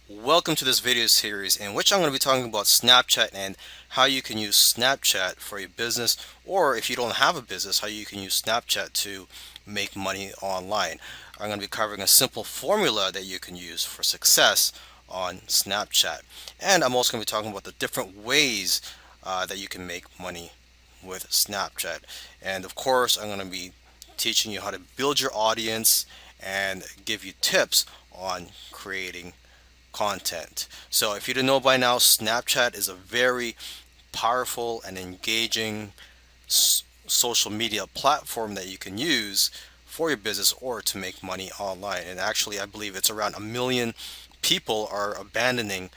Welcome to this video series in which I'm going to be talking about Snapchat and how you can use Snapchat for your business, or if you don't have a business, how you can use Snapchat to make money online. I'm going to be covering a simple formula that you can use for success on Snapchat. And I'm also going to be talking about the different ways that you can make money with Snapchat. And of course, I'm going to be teaching you how to build your audience and give you tips on creating content. So if you didn't know by now, Snapchat is a very powerful and engaging social media platform that you can use for your business or to make money online. And actually, I believe it's around 1 million people are abandoning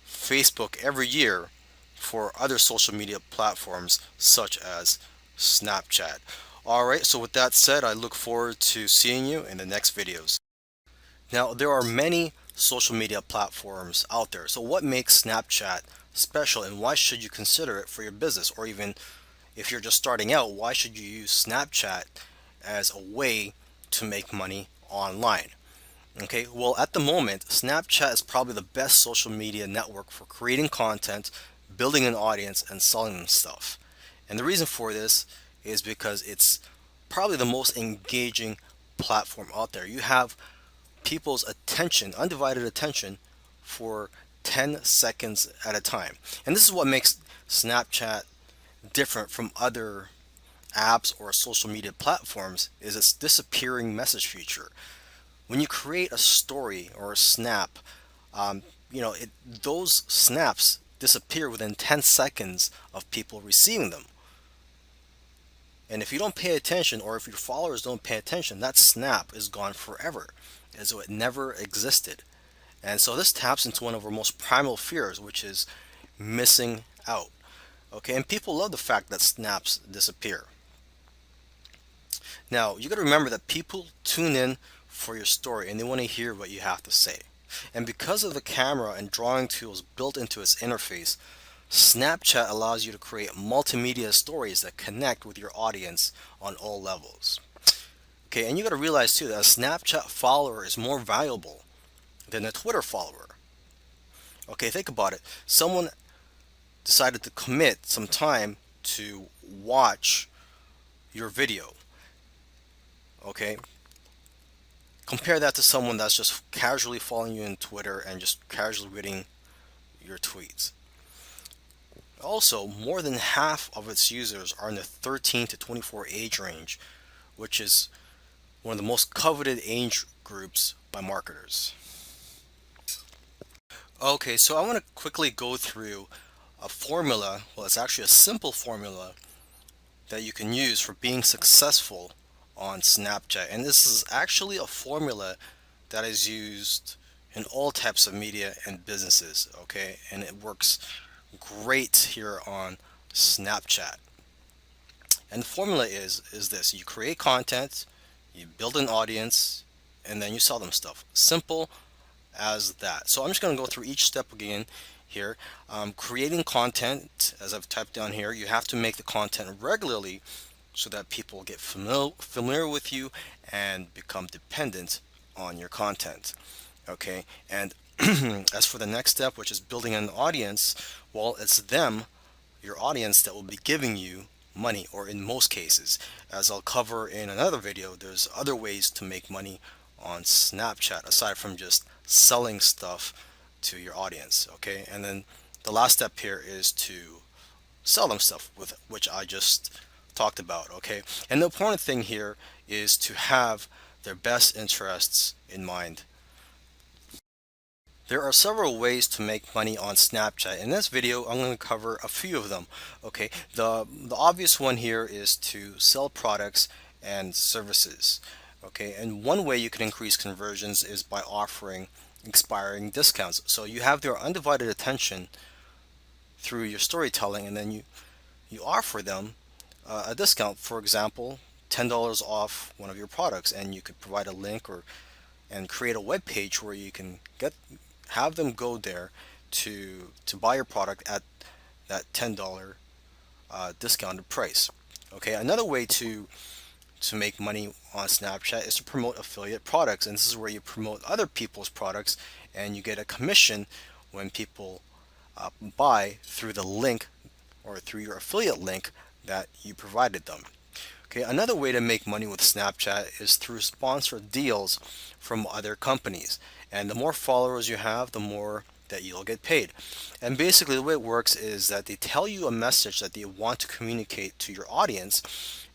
Facebook every year for other social media platforms such as Snapchat. Alright, so with that said, I look forward to seeing you in the next videos. Now, there are many social media platforms out there. So what makes Snapchat special, and why should you consider it for your business? Or even if you're just starting out, why should you use Snapchat as a way to make money online? Okay, well, at the moment, Snapchat is probably the best social media network for creating content, building an audience, and selling them stuff. And the reason for this is because it's probably the most engaging platform out there. You have people's attention, undivided attention, for 10 seconds at a time. And this is what makes Snapchat different from other apps or social media platforms is its disappearing message feature. When you create a story or a snap, those snaps disappear within 10 seconds of people receiving them. And if you don't pay attention, or if your followers don't pay attention, that snap is gone forever, as though it never existed. And so this taps into one of our most primal fears, which is missing out. Okay, and people love the fact that snaps disappear. Now, you got to remember that people tune in for your story and they want to hear what you have to say. And because of the camera and drawing tools built into its interface, Snapchat allows you to create multimedia stories that connect with your audience on all levels. Okay, and you got to realize too that a Snapchat follower is more valuable than a Twitter follower. Okay, think about it. Someone decided to commit some time to watch your video. Okay, compare that to someone that's just casually following you on Twitter and just casually reading your tweets. Also, more than half of its users are in the 13 to 24 age range, which is one of the most coveted age groups by marketers. Okay, so I want to quickly go through a formula. Well, it's actually a simple formula that you can use for being successful on Snapchat. And this is actually a formula that is used in all types of media and businesses, okay? And it works great here on Snapchat. And the formula is this: you create content, you build an audience, and then you sell them stuff. Simple as that. So I'm just going to go through each step again here. Creating content, as I've typed down here, you have to make the content regularly so that people get familiar with you and become dependent on your content. Okay, and as for the next step, which is building an audience, well, it's them, your audience, that will be giving you money, or in most cases, as I'll cover in another video, there's other ways to make money on Snapchat aside from just selling stuff to your audience. Okay, and then the last step here is to sell them stuff, with which I just talked about. Okay, and the important thing here is to have their best interests in mind. There are several ways to make money on Snapchat. In this video, I'm going to cover a few of them. Okay, the obvious one here is to sell products and services. Okay, and one way you can increase conversions is by offering expiring discounts. So you have their undivided attention through your storytelling, and then you offer them a discount. For example, $10 off one of your products, and you could provide a link and create a web page where you can have them go there to buy your product at that $10 discounted price. Okay, another way to make money on Snapchat is to promote affiliate products. And this is where you promote other people's products and you get a commission when people buy through the link or through your affiliate link that you provided them. Okay, another way to make money with Snapchat is through sponsored deals from other companies. And the more followers you have, the more that you'll get paid. And basically, the way it works is that they tell you a message that they want to communicate to your audience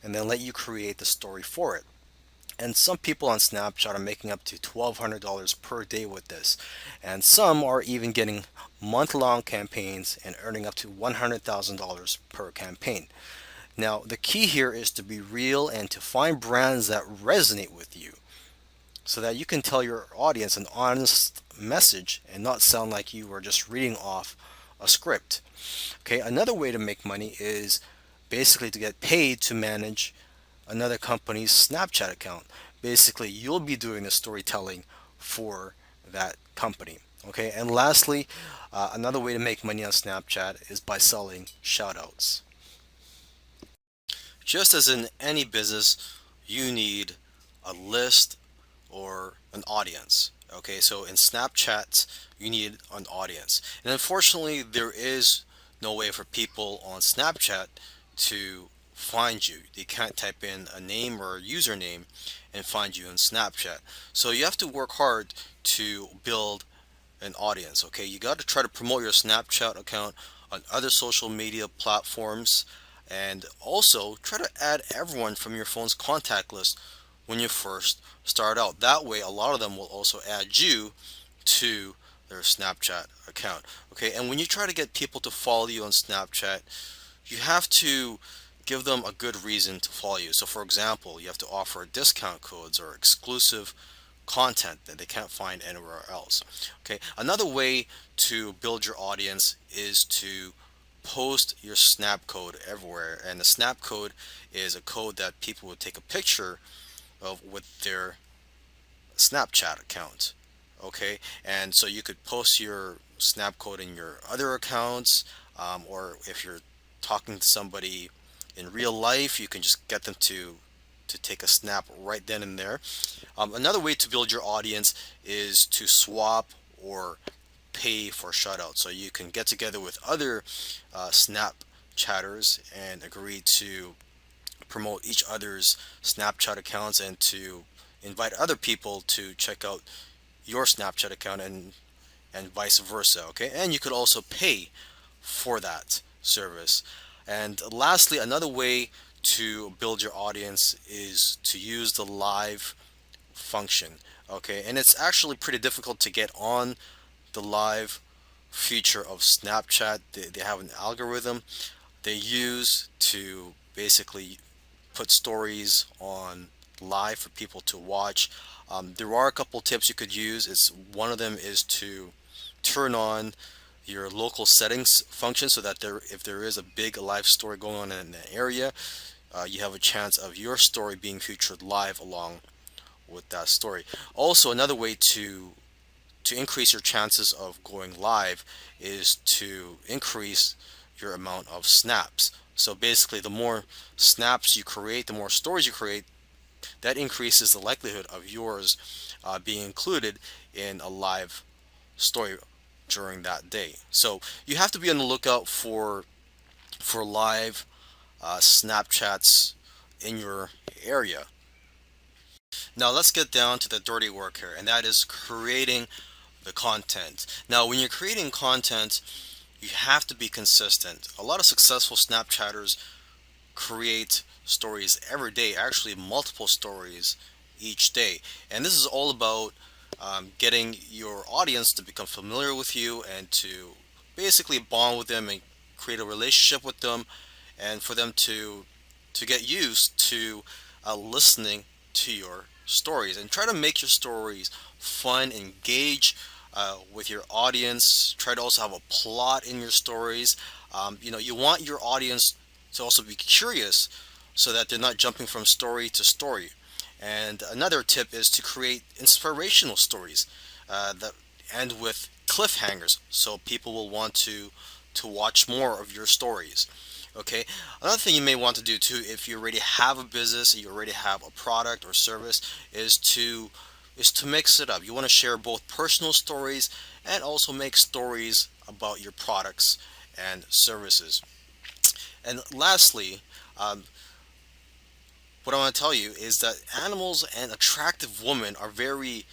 and then let you create the story for it. And some people on Snapchat are making up to $1,200 per day with this. And some are even getting month long campaigns and earning up to $100,000 per campaign. Now, the key here is to be real and to find brands that resonate with you so that you can tell your audience an honest message and not sound like you were just reading off a script. Okay, another way to make money is basically to get paid to manage another company's Snapchat account. Basically, you'll be doing the storytelling for that company. Okay, and lastly, another way to make money on Snapchat is by selling shoutouts. Just as in any business, you need a list or an audience. Okay, so in Snapchat, you need an audience. And unfortunately, there is no way for people on Snapchat to find you. They can't type in a name or a username and find you in Snapchat. So you have to work hard to build an audience. Okay, you got to try to promote your Snapchat account on other social media platforms and also try to add everyone from your phone's contact list when you first start out. That way, a lot of them will also add you to their Snapchat account. Okay, and when you try to get people to follow you on Snapchat, you have to give them a good reason to follow you. So, for example, you have to offer discount codes or exclusive content that they can't find anywhere else. Okay, another way to build your audience is to post your snap code everywhere, and the snap code is a code that people would take a picture of with their Snapchat account. Okay, and so you could post your snap code in your other accounts, or if you're talking to somebody in real life, you can just get them to take a snap right then and there. Another way to build your audience is to swap or pay for shoutouts. So you can get together with other Snap chatters and agree to promote each other's Snapchat accounts and to invite other people to check out your Snapchat account and vice versa. Okay, and you could also pay for that service. And lastly, another way to build your audience is to use the live function. Okay, and it's actually pretty difficult to get on the live feature of Snapchat. They have an algorithm they use to basically put stories on live for people to watch. There are a couple tips you could use. It's one of them is to turn on your local settings function so that if there is a big live story going on in an area, you have a chance of your story being featured live along with that story. Also, another way to increase your chances of going live is to increase your amount of snaps. So basically, the more snaps you create, the more stories you create, that increases the likelihood of yours being included in a live story during that day. So you have to be on the lookout for live Snapchats in your area. Now let's get down to the dirty work here, and that is creating the content. Now, when you're creating content, you have to be consistent. A lot of successful Snapchatters create stories every day, actually multiple stories each day. And this is all about getting your audience to become familiar with you and to basically bond with them and create a relationship with them, and for them to get used to listening to your stories, and try to make your stories fun, engage with your audience. Try to also have a plot in your stories. You want your audience to also be curious so that they're not jumping from story to story. And another tip is to create inspirational stories that end with cliffhangers, so people will want to watch more of your stories. Okay. Another thing you may want to do too, if you already have a business, you already have a product or service, is to mix it up. You want to share both personal stories and also make stories about your products and services. And lastly, um, what I want to tell you is that animals and attractive women are very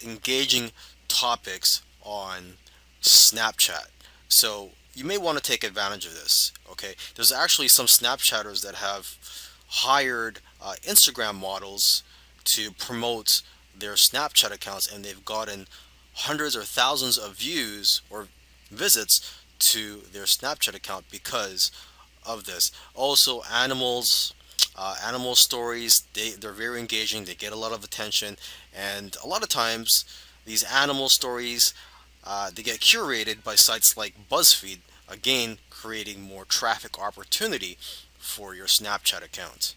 engaging topics on Snapchat. So you may want to take advantage of this. Okay, there's actually some Snapchatters that have hired Instagram models to promote their Snapchat accounts, and they've gotten hundreds or thousands of views or visits to their Snapchat account because of this. Also, animal stories, they're very engaging. They get a lot of attention, and a lot of times these animal stories they get curated by sites like BuzzFeed, again creating more traffic opportunity for your Snapchat account.